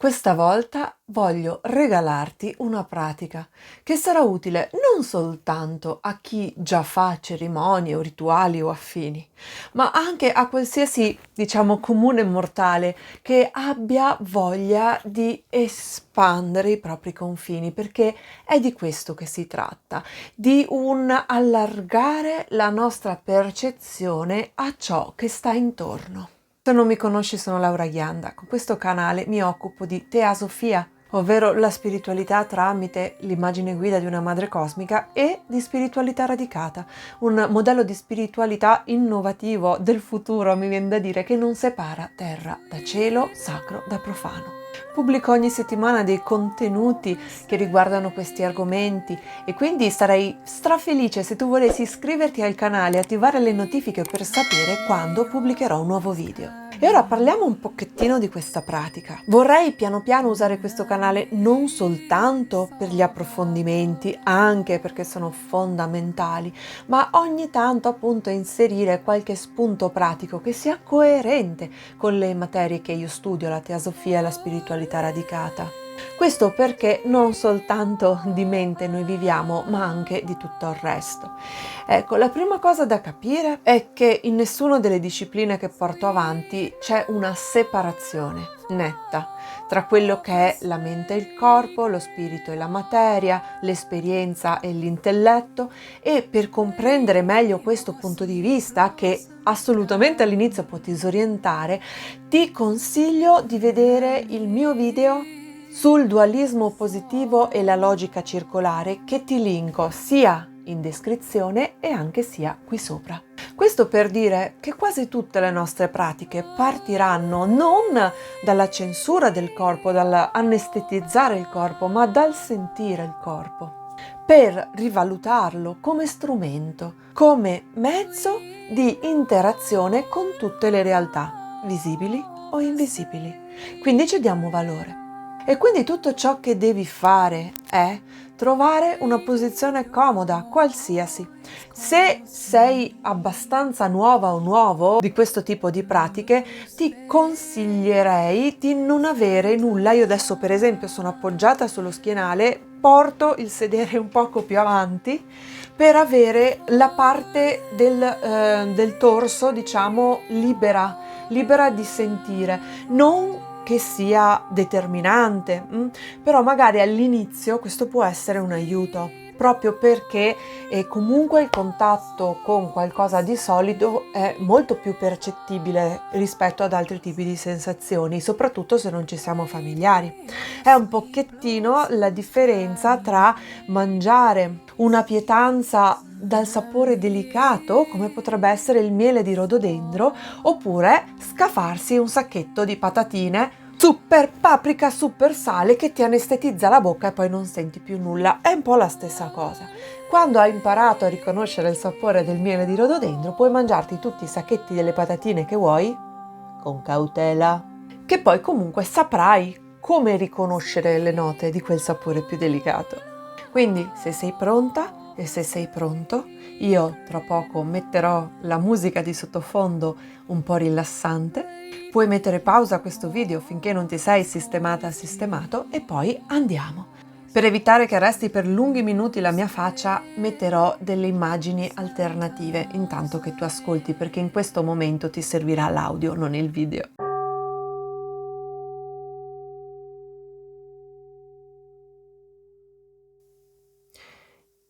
Questa volta voglio regalarti una pratica che sarà utile non soltanto a chi già fa cerimonie o rituali o affini, ma anche a qualsiasi, comune mortale che abbia voglia di espandere i propri confini, perché è di questo che si tratta, di un allargare la nostra percezione a ciò che sta intorno. Se non mi conosci, sono Laura Ghianda. Con questo canale mi occupo di teasofia, ovvero la spiritualità tramite l'immagine guida di una madre cosmica, e di spiritualità radicata, un modello di spiritualità innovativo del futuro, mi viene da dire, che non separa terra da cielo, sacro da profano. Pubblico ogni settimana dei contenuti che riguardano questi argomenti e quindi sarei strafelice se tu volessi iscriverti al canale e attivare le notifiche per sapere quando pubblicherò un nuovo video. E ora parliamo un pochettino di questa pratica. Vorrei piano piano usare questo canale non soltanto per gli approfondimenti, anche perché sono fondamentali, ma ogni tanto appunto inserire qualche spunto pratico che sia coerente con le materie che io studio, la teosofia e la spiritualità radicata. Questo perché non soltanto di mente noi viviamo, ma anche di tutto il resto. Ecco, la prima cosa da capire è che in nessuna delle discipline che porto avanti c'è una separazione netta tra quello che è la mente e il corpo, lo spirito e la materia, l'esperienza e l'intelletto, e per comprendere meglio questo punto di vista, che assolutamente all'inizio può disorientare, ti consiglio di vedere il mio video sul dualismo positivo e la logica circolare, che ti linko sia in descrizione e anche sia qui sopra. Questo per dire che quasi tutte le nostre pratiche partiranno non dalla censura del corpo, dall'anestetizzare il corpo, ma dal sentire il corpo, per rivalutarlo come strumento, come mezzo di interazione con tutte le realtà, visibili o invisibili. Quindi ci diamo valore. E quindi tutto ciò che devi fare è trovare una posizione comoda, qualsiasi. Se sei abbastanza nuova o nuovo di questo tipo di pratiche, ti consiglierei di non avere nulla. Io adesso per esempio sono appoggiata sullo schienale, porto il sedere un poco più avanti per avere la parte del torso, libera di sentire. Non che sia determinante, però magari all'inizio questo può essere un aiuto, proprio perché comunque il contatto con qualcosa di solido è molto più percettibile rispetto ad altri tipi di sensazioni, soprattutto se non ci siamo familiari. È un pochettino la differenza tra mangiare una pietanza dal sapore delicato, come potrebbe essere il miele di rododendro, oppure scafarsi un sacchetto di patatine super paprika, super sale, che ti anestetizza la bocca e poi non senti più nulla. È un po' la stessa cosa. Quando hai imparato a riconoscere il sapore del miele di rododendro, puoi mangiarti tutti i sacchetti delle patatine che vuoi, con cautela, che poi comunque saprai come riconoscere le note di quel sapore più delicato. Quindi, se sei pronta e se sei pronto, io tra poco metterò la musica di sottofondo un po' rilassante. Puoi mettere pausa a questo video finché non ti sei sistemato e poi andiamo. Per evitare che resti per lunghi minuti la mia faccia, metterò delle immagini alternative intanto che tu ascolti, perché in questo momento ti servirà l'audio, non il video.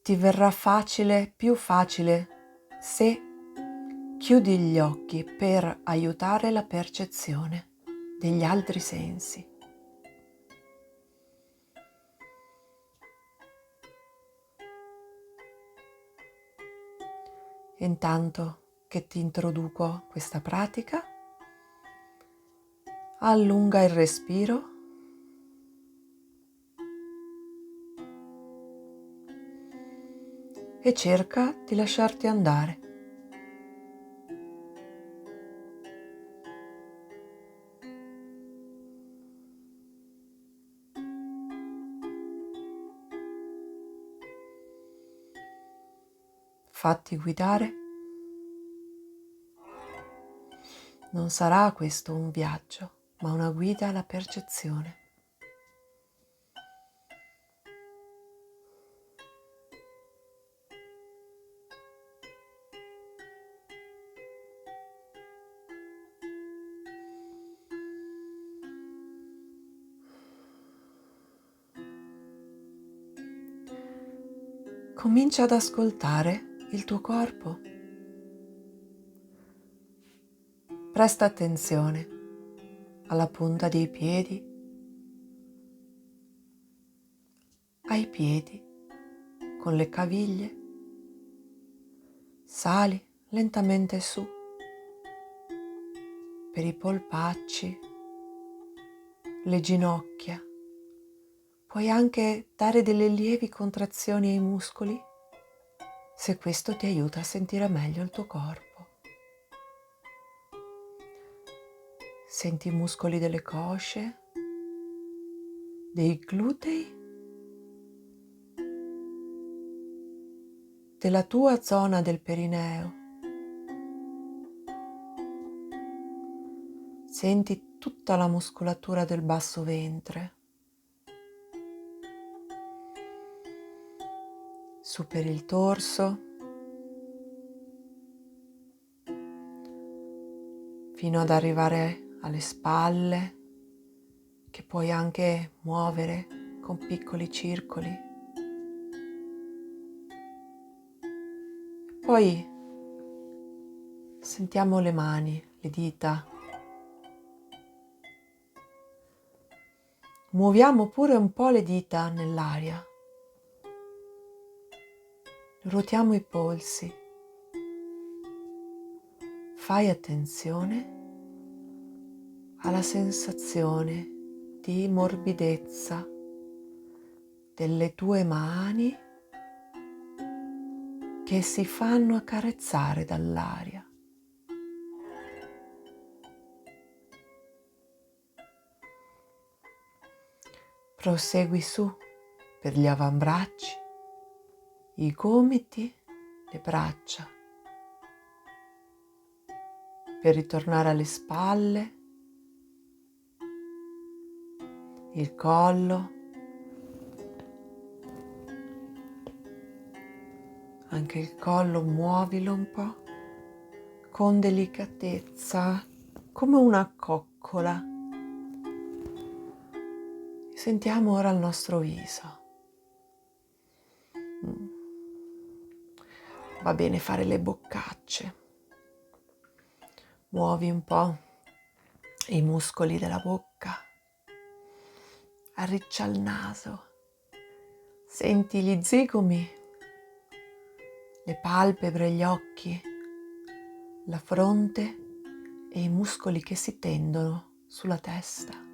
Ti verrà facile, più facile, se chiudi gli occhi per aiutare la percezione degli altri sensi. Intanto che ti introduco questa pratica, allunga il respiro e cerca di lasciarti andare. Fatti guidare. Non sarà questo un viaggio, ma una guida alla percezione. Comincia ad ascoltare il tuo corpo. Presta attenzione alla punta dei piedi, ai piedi con le caviglie. Sali lentamente su per i polpacci, le ginocchia. Puoi anche dare delle lievi contrazioni ai muscoli se questo ti aiuta a sentire meglio il tuo corpo. Senti i muscoli delle cosce, dei glutei, della tua zona del perineo. Senti tutta la muscolatura del basso ventre. Su per il torso, fino ad arrivare alle spalle, che puoi anche muovere con piccoli circoli. Poi sentiamo le mani, le dita. Muoviamo pure un po' le dita nell'aria. Ruotiamo i polsi. Fai attenzione alla sensazione di morbidezza delle tue mani che si fanno accarezzare dall'aria. Prosegui su per gli avambracci, i gomiti, le braccia, per ritornare alle spalle, il collo, anche il collo muovilo un po' con delicatezza, come una coccola. Sentiamo ora il nostro viso. Va bene fare le boccacce. Muovi un po' i muscoli della bocca. Arriccia il naso. Senti gli zigomi, le palpebre, gli occhi, la fronte e i muscoli che si tendono sulla testa.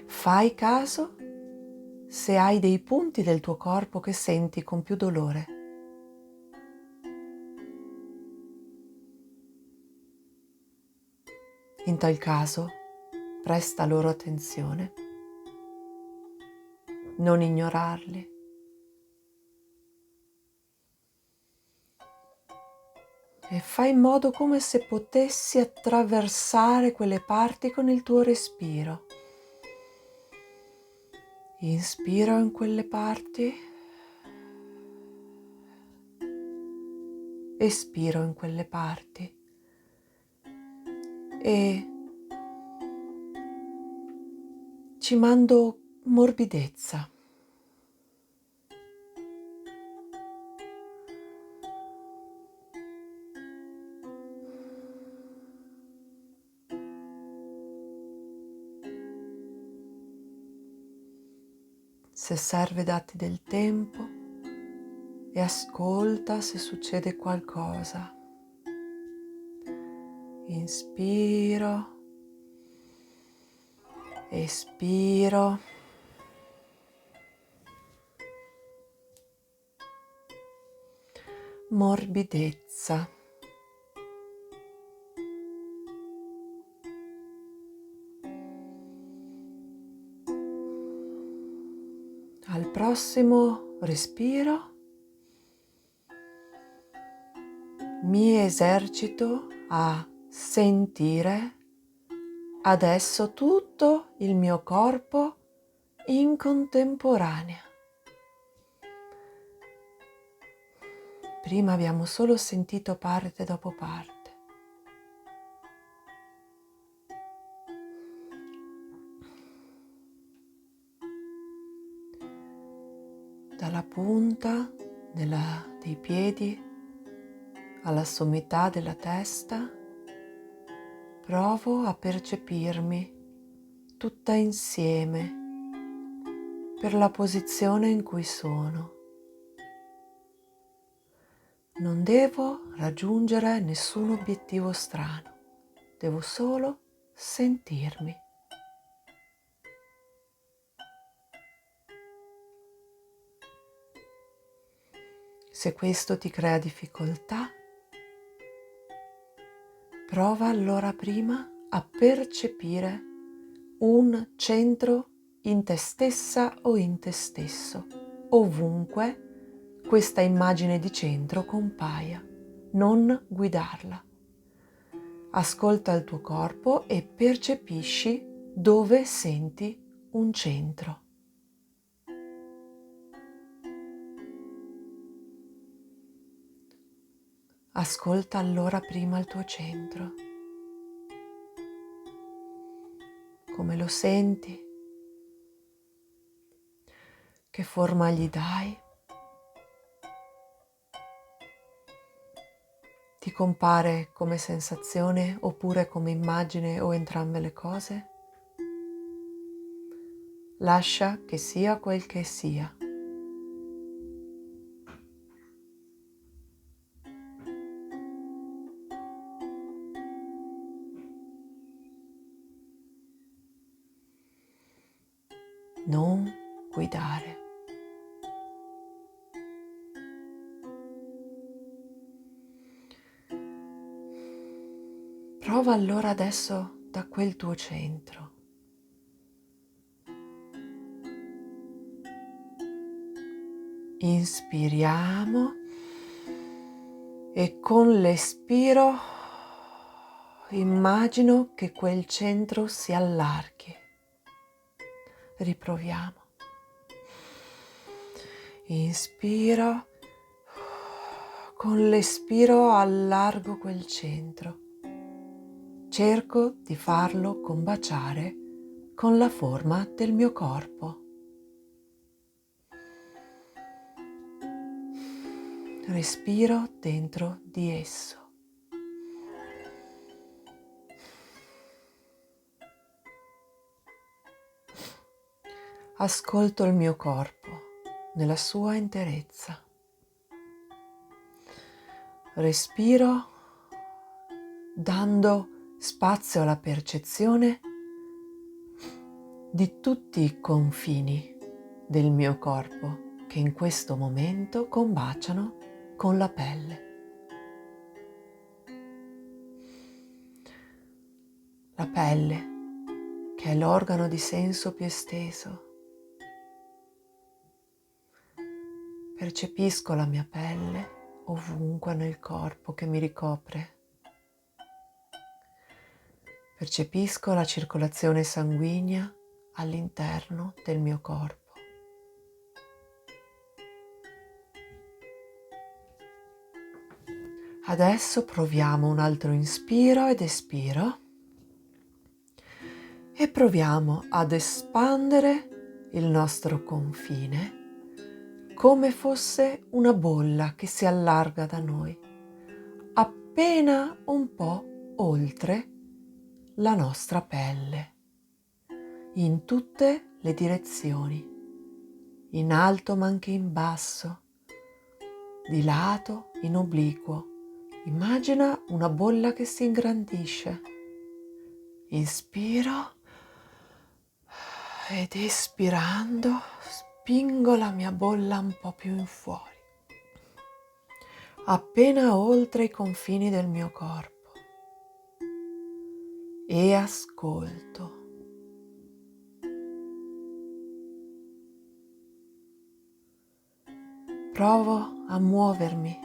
Fai caso se hai dei punti del tuo corpo che senti con più dolore. In tal caso, presta loro attenzione. Non ignorarli. E fai in modo come se potessi attraversare quelle parti con il tuo respiro. Inspiro in quelle parti, espiro in quelle parti e ci mando morbidezza. Se serve datti del tempo e ascolta se succede qualcosa. Inspiro, espiro. Morbidezza. Al prossimo respiro mi esercito a sentire adesso tutto il mio corpo in contemporanea. Prima abbiamo solo sentito parte dopo parte. punta dei piedi alla sommità della testa, provo a percepirmi tutta insieme per la posizione in cui sono. Non devo raggiungere nessun obiettivo strano, devo solo sentirmi. Se questo ti crea difficoltà, prova allora prima a percepire un centro in te stessa o in te stesso, ovunque questa immagine di centro compaia. Non guidarla. Ascolta il tuo corpo e percepisci dove senti un centro. Ascolta allora prima il tuo centro. Come lo senti? Che forma gli dai? Ti compare come sensazione oppure come immagine o entrambe le cose? Lascia che sia quel che sia. Non guidare. Prova allora adesso da quel tuo centro. Inspiriamo e con l'espiro immagino che quel centro si allarghi. Riproviamo. Inspiro, con l'espiro allargo quel centro. Cerco di farlo combaciare con la forma del mio corpo. Respiro dentro di esso. Ascolto il mio corpo nella sua interezza. Respiro dando spazio alla percezione di tutti i confini del mio corpo che in questo momento combaciano con la pelle. La pelle, che è l'organo di senso più esteso. Percepisco la mia pelle ovunque nel corpo che mi ricopre. Percepisco la circolazione sanguigna all'interno del mio corpo. Adesso proviamo un altro inspiro ed espiro e proviamo ad espandere il nostro confine come fosse una bolla che si allarga da noi, appena un po' oltre la nostra pelle, in tutte le direzioni, in alto ma anche in basso, di lato, in obliquo. Immagina una bolla che si ingrandisce. Inspiro ed espirando spingo la mia bolla un po' più in fuori, appena oltre i confini del mio corpo, e ascolto. Provo a muovermi,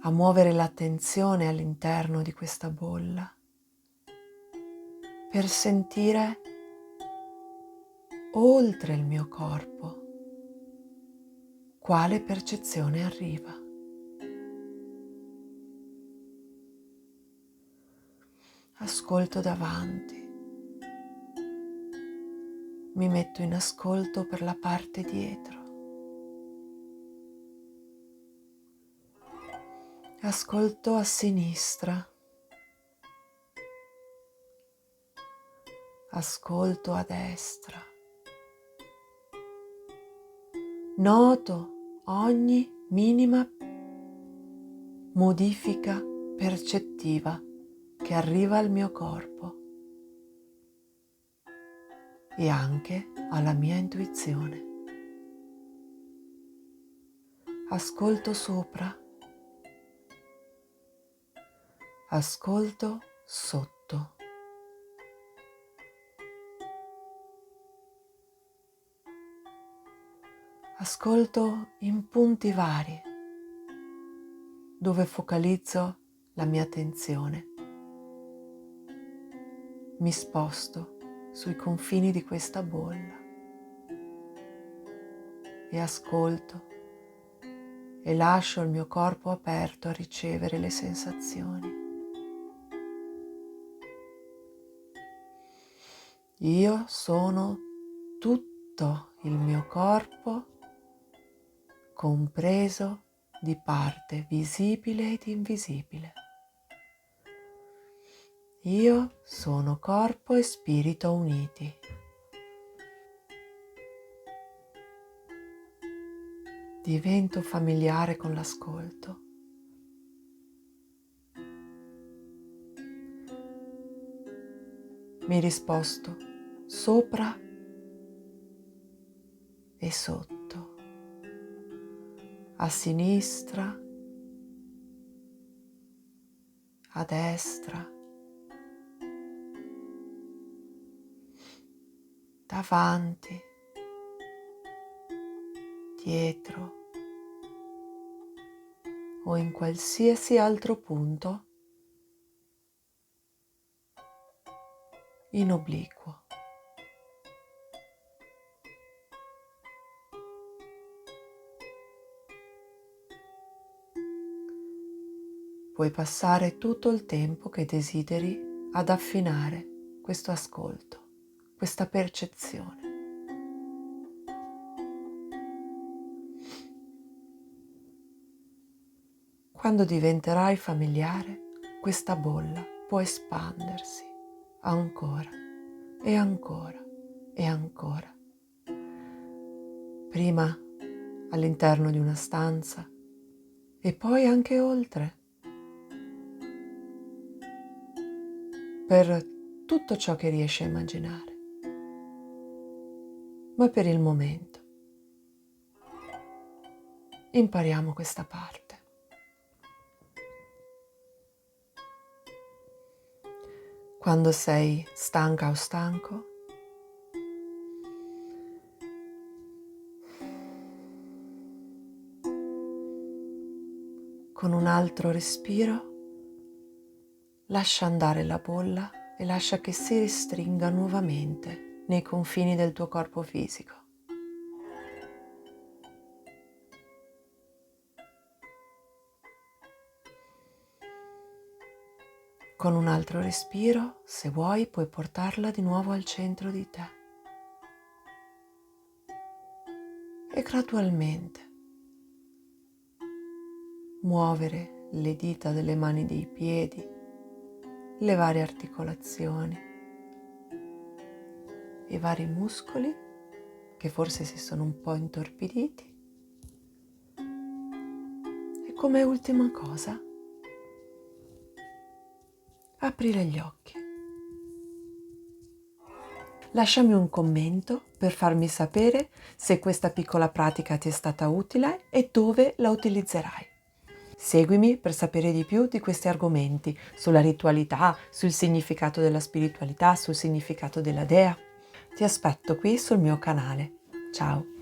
a muovere l'attenzione all'interno di questa bolla per sentire oltre il mio corpo quale percezione arriva. Ascolto davanti, mi metto in ascolto per la parte dietro. Ascolto a sinistra, ascolto a destra. Noto ogni minima modifica percettiva che arriva al mio corpo e anche alla mia intuizione. Ascolto sopra, ascolto sotto. Ascolto in punti vari, dove focalizzo la mia attenzione. Mi sposto sui confini di questa bolla e ascolto e lascio il mio corpo aperto a ricevere le sensazioni. Io sono tutto il mio corpo, compreso di parte visibile ed invisibile. Io sono corpo e spirito uniti. Divento familiare con l'ascolto. Mi risposto sopra e sotto, a sinistra, a destra, davanti, dietro o in qualsiasi altro punto in obliquo. Puoi passare tutto il tempo che desideri ad affinare questo ascolto, questa percezione. Quando diventerai familiare, questa bolla può espandersi ancora e ancora e ancora. Prima all'interno di una stanza e poi anche oltre, per tutto ciò che riesci a immaginare. Ma per il momento impariamo questa parte. Quando sei stanca o stanco, con un altro respiro, lascia andare la bolla e lascia che si ristringa nuovamente nei confini del tuo corpo fisico. Con un altro respiro, se vuoi, puoi portarla di nuovo al centro di te. E gradualmente muovere le dita delle mani e dei piedi, le varie articolazioni, i vari muscoli che forse si sono un po' intorpiditi. E come ultima cosa, aprire gli occhi. Lasciami un commento per farmi sapere se questa piccola pratica ti è stata utile e dove la utilizzerai. Seguimi per sapere di più di questi argomenti, sulla ritualità, sul significato della spiritualità, sul significato della dea. Ti aspetto qui sul mio canale. Ciao!